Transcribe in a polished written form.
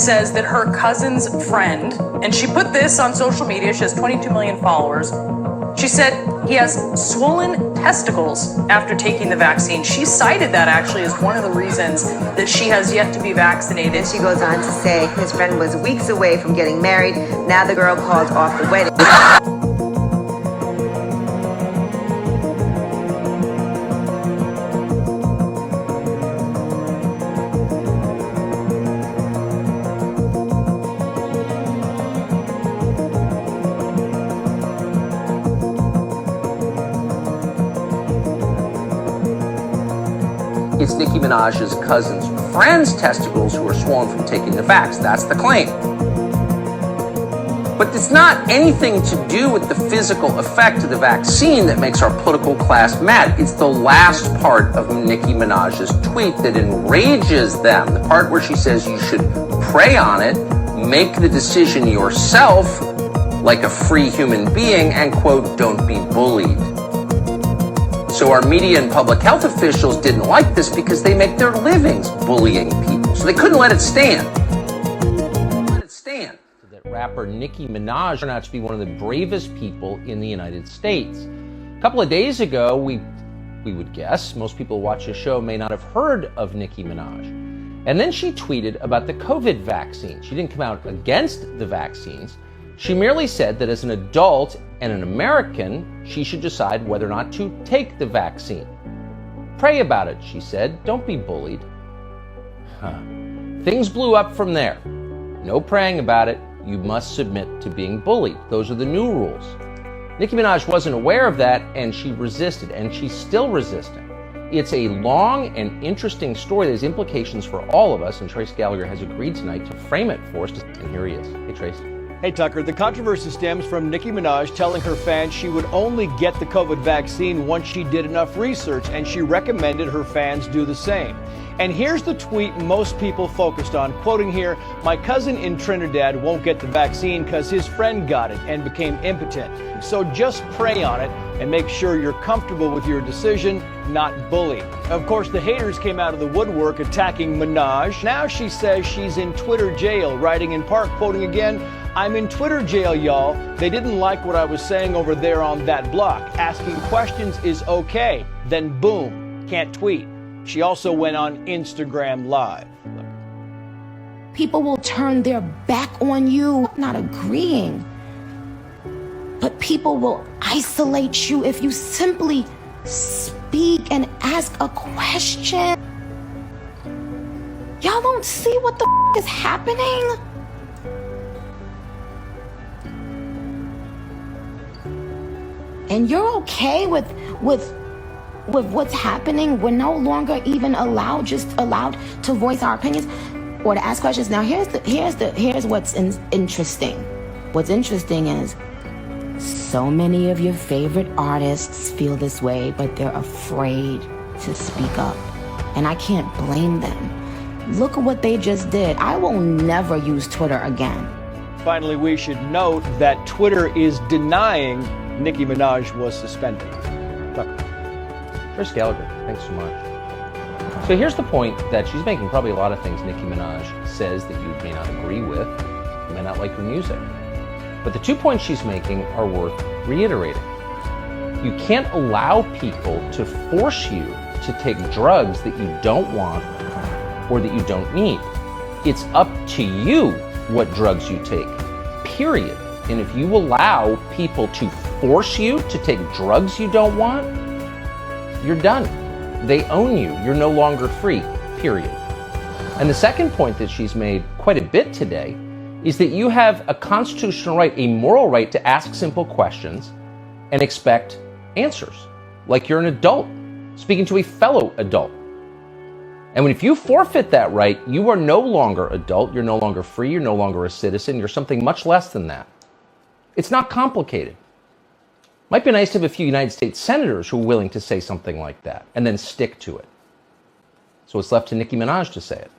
says that her cousin's friend, and she put this on social media, she has 22 million followers. She said he has swollen testicles after taking the vaccine. She cited that actually as one of the reasons that she has yet to be vaccinated. And she goes on to say his friend was weeks away from getting married. Now the girl called off the wedding. It's Nicki Minaj's cousin's friend's testicles who are swollen from taking the vax. That's the claim. But it's not anything to do with the physical effect of the vaccine that makes our political class mad. It's the last part of Nicki Minaj's tweet that enrages them. The part where she says you should pray on it, make the decision yourself like a free human being, and quote, don't be bullied. So our media and public health officials didn't like this because they make their livings bullying people. So they couldn't let it stand. That rapper Nicki Minaj turned out to be one of the bravest people in the United States. A couple of days ago, we would guess, most people who watch the show may not have heard of Nicki Minaj. And then she tweeted about the COVID vaccine. She didn't come out against the vaccines. She merely said that as an adult and an American, she should decide whether or not to take the vaccine. Pray about it, she said. Don't be bullied. Things blew up from there. No praying about it. You must submit to being bullied. Those are the new rules. Nicki Minaj wasn't aware of that, and she resisted, and she's still resisting. It's a long and interesting story. There's implications for all of us, and Trace Gallagher has agreed tonight to frame it for us. And here he is. Hey, Trace. Hey, Tucker, the controversy stems from Nicki Minaj telling her fans she would only get the COVID vaccine once she did enough research, and she recommended her fans do the same. And here's the tweet most people focused on, quoting here, "My cousin in Trinidad won't get the vaccine because his friend got it and became impotent. So just pray on it and make sure you're comfortable with your decision, not bully." Of course, the haters came out of the woodwork attacking Minaj. Now she says she's in Twitter jail, writing in part, quoting again, "I'm in Twitter jail, y'all. They didn't like what I was saying over there on that block. Asking questions is okay." Then boom, can't tweet. She also went on Instagram Live. Look. People will turn their back on you, not agreeing. But people will isolate you if you simply speak and ask a question. Y'all don't see what the is happening? And you're okay with what's happening? We're no longer even allowed to voice our opinions or to ask questions. Now here's what's interesting. What's interesting is so many of your favorite artists feel this way, but they're afraid to speak up. And I can't blame them. Look at what they just did. I will never use Twitter again. Finally, we should note that Twitter is denying Nicki Minaj was suspended. Trace Gallagher, thanks so much. So here's the point that she's making. Probably a lot of things Nicki Minaj says that you may not agree with. You may not like her music. But the 2 points she's making are worth reiterating. You can't allow people to force you to take drugs that you don't want or that you don't need. It's up to you what drugs you take, period. And if you allow people to force you to take drugs you don't want, you're done. They own you. You're no longer free, period. And the second point that she's made quite a bit today is that you have a constitutional right, a moral right to ask simple questions and expect answers, like you're an adult speaking to a fellow adult. And if you forfeit that right, you are no longer adult, you're no longer free, you're no longer a citizen, you're something much less than that. It's not complicated. Might be nice to have a few United States senators who are willing to say something like that and then stick to it. So it's left to Nicki Minaj to say it.